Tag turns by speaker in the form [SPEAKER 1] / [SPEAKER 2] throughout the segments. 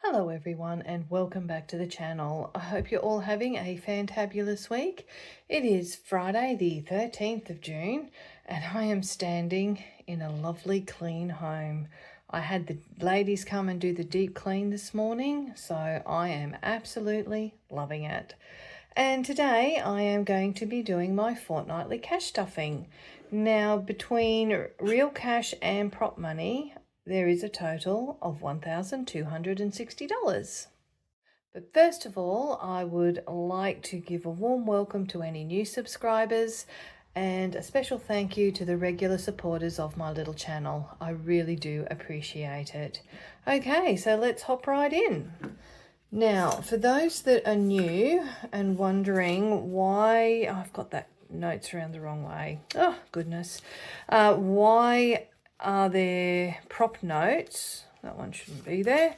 [SPEAKER 1] Hello everyone and welcome back to the channel. I hope you're all having a fantabulous week. It is Friday the 13th of June and I am standing in a lovely clean home. I had the ladies come and do the deep clean this morning, so I am absolutely loving it. And today I am going to be doing my fortnightly cash stuffing. Now, between real cash and prop money, there is a total of $1,260. But first of all, I would like to give a warm welcome to any new subscribers and a special thank you to the regular supporters of my little channel. I really do appreciate it. Okay, so let's hop right in. Now, for those that are new and wondering why I've got that notes around the wrong way. Oh, goodness. Why are there prop notes? That one shouldn't be there.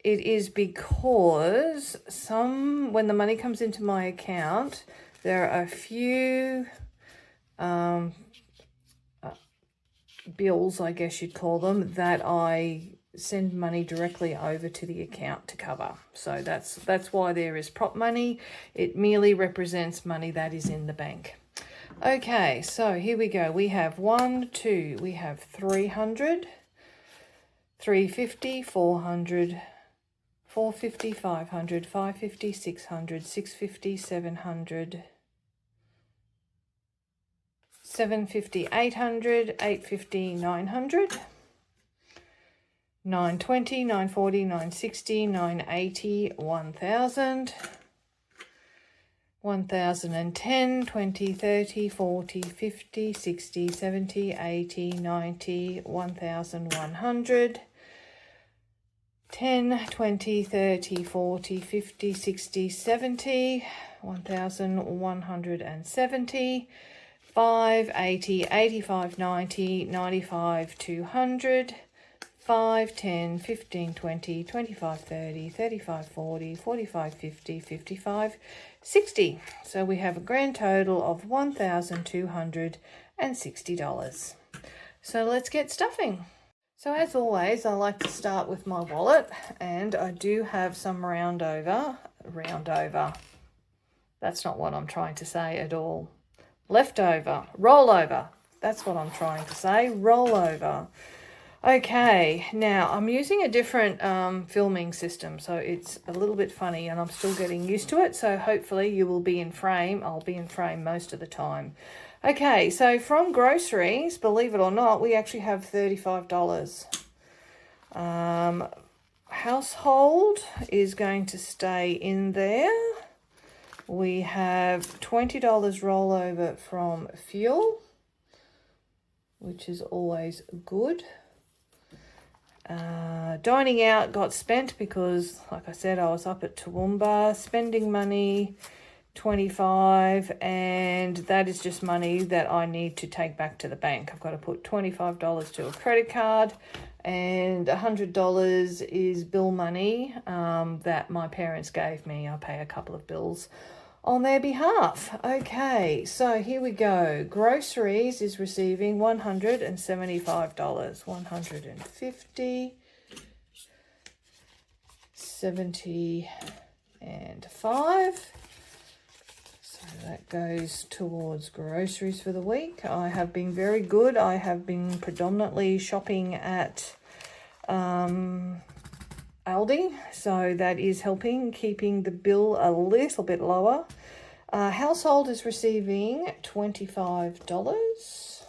[SPEAKER 1] It is because when the money comes into my account, there are a few bills, I guess you'd call them, that I send money directly over to the account to cover. So that's why there is prop money. It merely represents money that is in the bank. Okay, so here we go. We have we have 300, 350, 400, 450, 500, 550, 600, 650, 700, 750, 800, 850, 900, 920, 940, 960, 980, 1000, 1010, 20, 30, 40, 50, 60, 70, 80, 90, 1100, 10, 20, 30, 40, 50, 60, 70, 1170, 5, 80, 85, 90, 95, 200, 5, 10, 15, 20, 25, 30, 35, 40, 45, 50, 55, 60. So we have a grand total of $1,260. So let's get stuffing. So as always, I like to start with my wallet, and I do have some round over. That's not what I'm trying to say at all. Leftover, rollover. That's what I'm trying to say, rollover. Okay, now I'm using a different filming system, so it's a little bit funny and I'm still getting used to it. So hopefully you will be in frame. I'll be in frame most of the time. Okay, so from groceries, believe it or not, we actually have $35. Household is going to stay in there. We have $20 rollover from fuel, which is always good. Dining out got spent because, like I said, I was up at Toowoomba. Spending money, 25, and that is just money that I need to take back to the bank. I've got to put $25 to a credit card, and $100 is bill money that my parents gave me. I pay a couple of bills on their behalf. Okay, so here we go. Groceries is receiving $175. 150, 75. So that goes towards groceries for the week. I have been very good. I have been predominantly shopping at Aldi, so that is helping, keeping the bill a little bit lower. Household is receiving $25.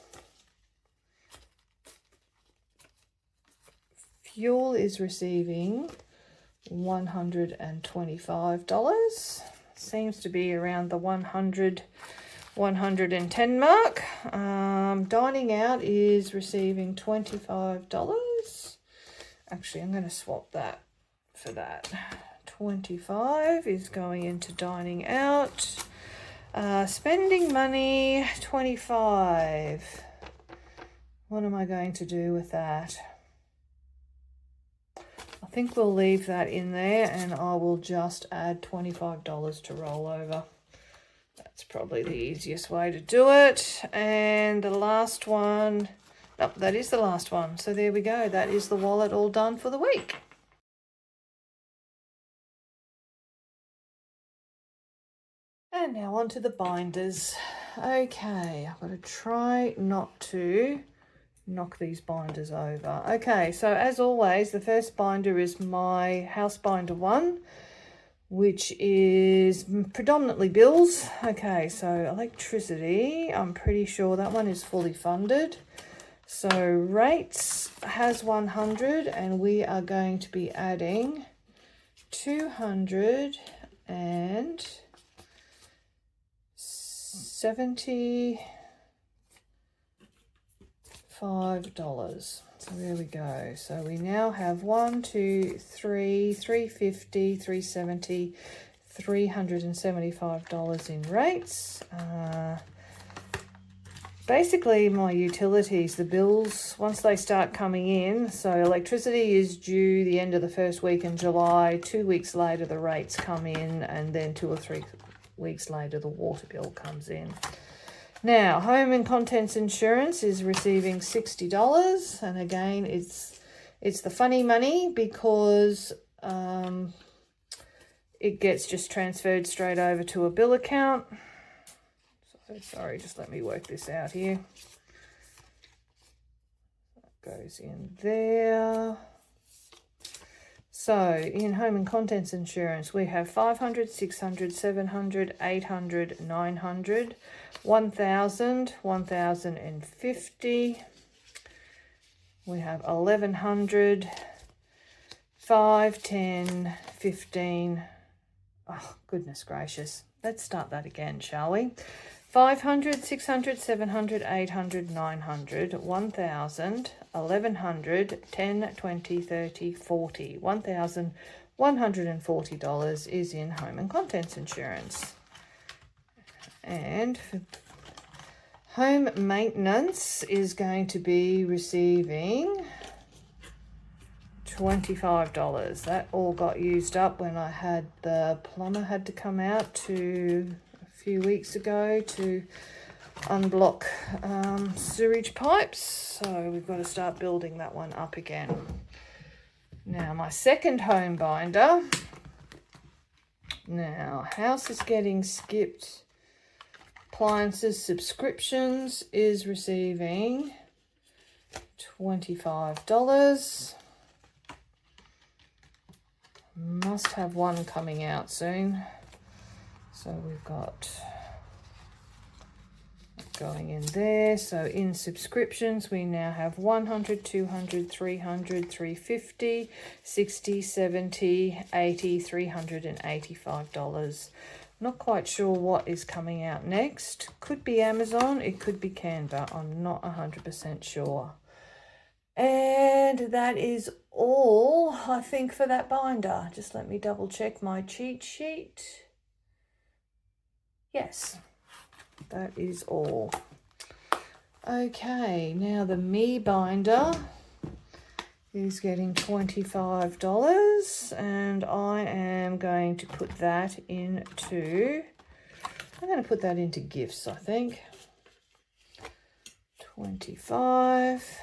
[SPEAKER 1] Fuel is receiving $125. Seems to be around the 110 mark. Dining out is receiving $25. Actually, I'm going to swap that for that. 25 is going into dining out. Spending money, 25. What am I going to do with that? I think we'll leave that in there, and I will just add $25 to roll over. That's probably the easiest way to do it. And the last one, oh, that is the last one. So there we go. That is the wallet all done for the week. now on to the binders. Okay, I've got to try not to knock these binders over. Okay, so as always, the first binder is my house binder one, which is predominantly bills. Okay, so electricity, I'm pretty sure that one is fully funded. So rates has 100, and we are going to be adding 275 $. So there we go. So we now have 1, 2, 3, 350, 370, $375 in rates. Basically, my utilities, the bills, once they start coming in, so electricity is due the end of the first week in July, 2 weeks later the rates come in, and then 2 or 3 weeks later the water bill comes in. Now, home and contents insurance is receiving $60, and again, it's the funny money because it gets just transferred straight over to a bill account. So sorry, just let me work this out here. That goes in there. So in home and contents insurance, we have 500, 600, 700, 800, 900, 1,000, 1,050. We have 1,100, 5, 10, 15. Oh, goodness gracious. Let's start that again, shall we? 500, 600, 700, 800, 900, 1,000, 1,100, 10, 20, 30, 40. $1,140 is in home and contents insurance. And home maintenance is going to be receiving $25. That all got used up when I had the plumber had to come out to few weeks ago to unblock sewage pipes, so we've got to start building that one up again. Now my second home binder, now house is getting skipped, appliances subscriptions is receiving $25. Must have one coming out soon. So we've got going in there. So in subscriptions, we now have 100, 200, 300, 350, 60, 70, 80, $385. Not quite sure what is coming out next. Could be Amazon, it could be Canva. I'm not 100% sure. And that is all, I think, for that binder. Just let me double check my cheat sheet. Yes, that is all. Okay, now the me binder is getting $25, and I am going to put that into, I'm going to put that into gifts, I think. 25.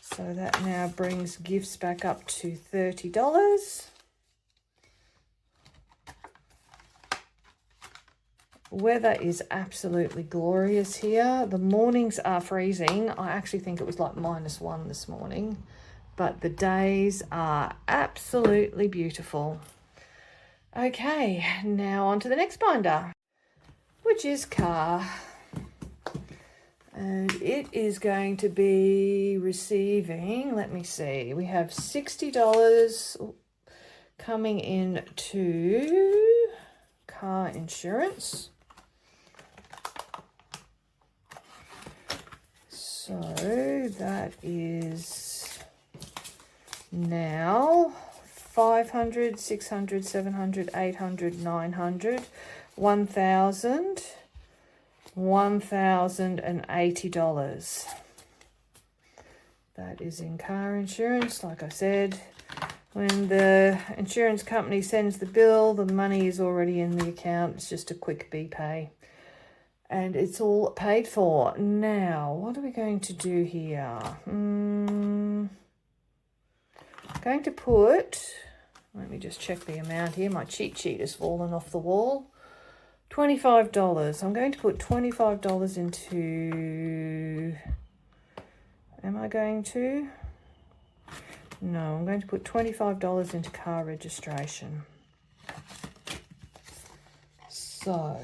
[SPEAKER 1] So that now brings gifts back up to $30. Weather is absolutely glorious here. The mornings are freezing. I actually think it was like -1 this morning, but the days are absolutely beautiful. Okay, now on to the next binder, which is car. And it is going to be receiving, let me see, we have $60 coming in to car insurance. So that is now 500, 600, 700, 800, 900, 1,000, $1,080. That is in car insurance. Like I said, when the insurance company sends the bill, the money is already in the account. It's just a quick BPay. And it's all paid for. Now, what are we going to do here? I'm going to put, let me just check the amount here. My cheat sheet has fallen off the wall. $25. I'm going to put $25 into... Am I going to? No, I'm going to put $25 into car registration. So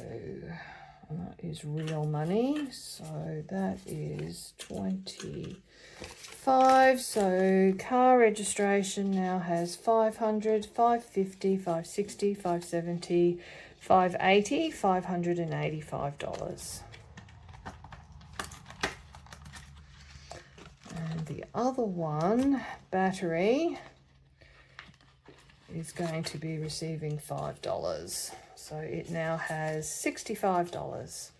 [SPEAKER 1] that is real money. So that is 25. So car registration now has 500, 550, 560, 570, 580, $585. And the other one, battery, is going to be receiving $5. So it now has $65.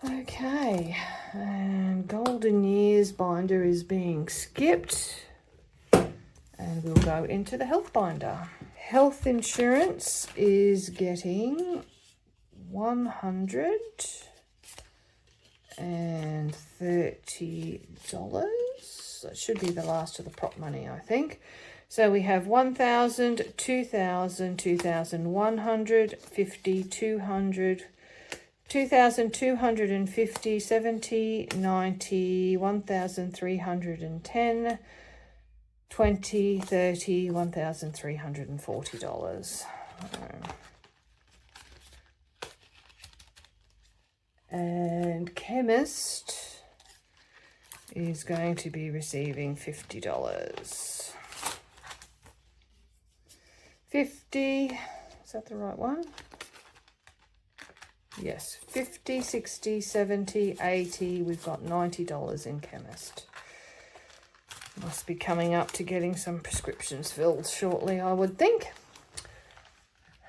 [SPEAKER 1] Okay, and Golden Years binder is being skipped. And we'll go into the health binder. Health insurance is getting $130. That should be the last of the prop money, I think. So we have 1,000, 2,000, 2,100, 50, 200, 2,250, 70, 90, 1,310, 20, 30, $1,340. And chemist is going to be receiving $50. 50, is that the right one? Yes, 50, 60, 70, 80, we've got $90 in chemist. Must be coming up to getting some prescriptions filled shortly, I would think.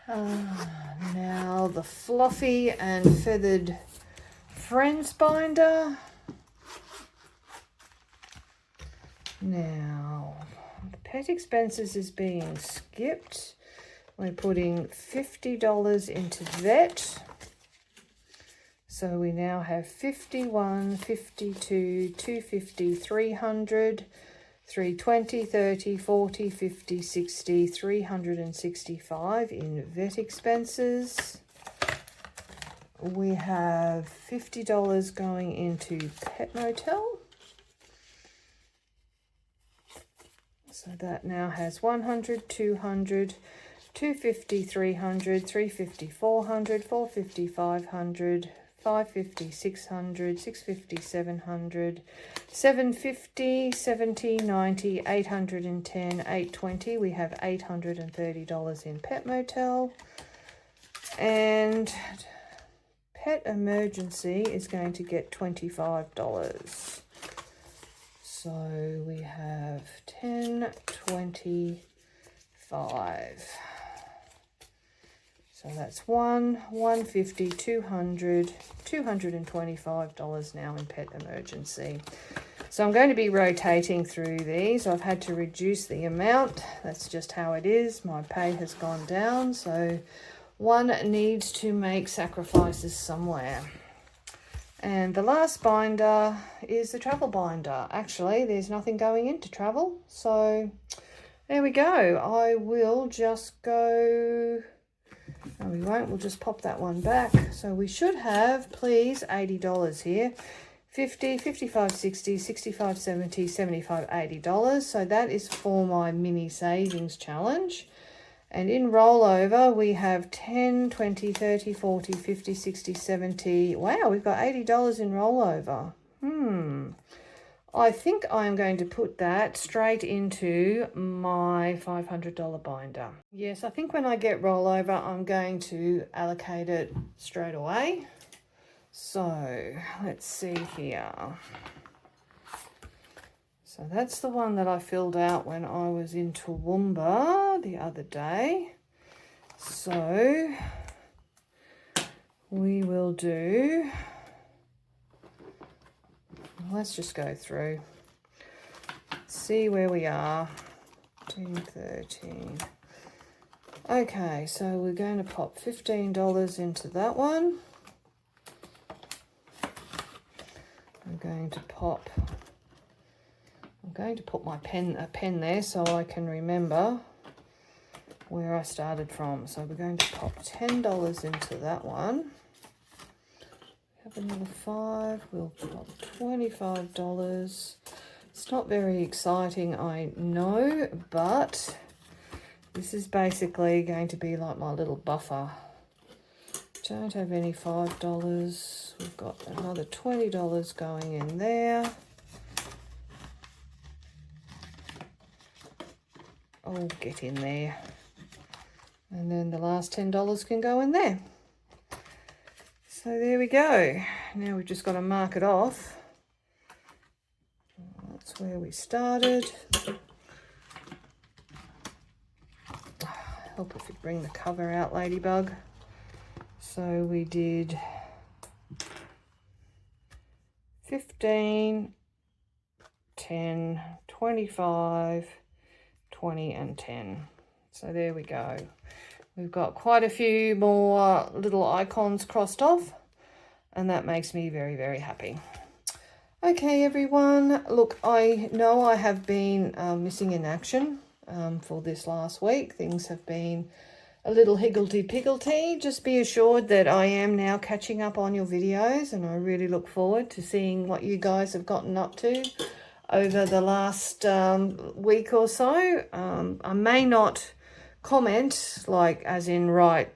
[SPEAKER 1] Now the fluffy and feathered friends binder. Now the pet expenses is being skipped. We're putting $50 into vet. So we now have 51, 52, 250, 300, 320, 30, 40, 50, 60, 365 in vet expenses. We have $50 going into pet motel. So that now has 100, 200, 250, 300, 350, 400, 450, 500, 550, 600, 650, 700, 750, 70, 90, 810, 820. We have $830 in pet motel. And pet emergency is going to get $25. So we have 10, 25. So that's 150, 200, $225 now in pet emergency. So I'm going to be rotating through these. I've had to reduce the amount. That's just how it is. My pay has gone down. So one needs to make sacrifices somewhere. And the last binder is the travel binder. Actually, there's nothing going into travel. So there we go. I will just go... No, we won't. We'll just pop that one back. So we should have, please, $80 here. 50, 55, 60, 65, 70, 75, $80. So that is for my mini savings challenge. And in rollover, we have 10, 20, 30, 40, 50, 60, 70. Wow, we've got $80 in rollover. I think I'm going to put that straight into my $500 binder. Yes, I think when I get rollover, I'm going to allocate it straight away. So let's see here. So that's the one that I filled out when I was in Toowoomba the other day. So we will do... Let's just go through, see where we are. 10, 13. Okay, so we're going to pop $15 into that one. I'm going to put my pen there so I can remember. where I started from. So we're going to pop $10 into that one. Have another 5, we'll pop $25. It's not very exciting, I know, but this is basically going to be like my little buffer. Don't have any $5. We've got another $20 going in there. Oh, get in there. And then the last $10 can go in there. So there we go. Now we've just got to mark it off. That's where we started. Help if you bring the cover out, Ladybug. So we did 15, 10, 25, 20 and 10. So there we go. We've got quite a few more little icons crossed off, and that makes me very, very happy. Okay, everyone. Look, I know I have been missing in action for this last week. Things have been a little higgledy-piggledy. Just be assured that I am now catching up on your videos, and I really look forward to seeing what you guys have gotten up to over the last week or so. I may not comment, like as in write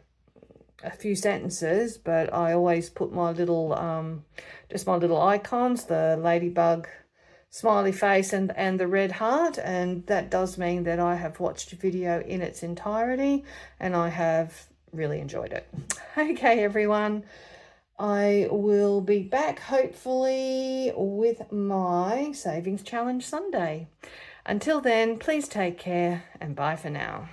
[SPEAKER 1] a few sentences, but I always put my little, just my little icons, the ladybug smiley face and the red heart, and that does mean that I have watched a video in its entirety and I have really enjoyed it. Okay, everyone, I will be back hopefully with my Savings Challenge Sunday. Until then, please take care and bye for now.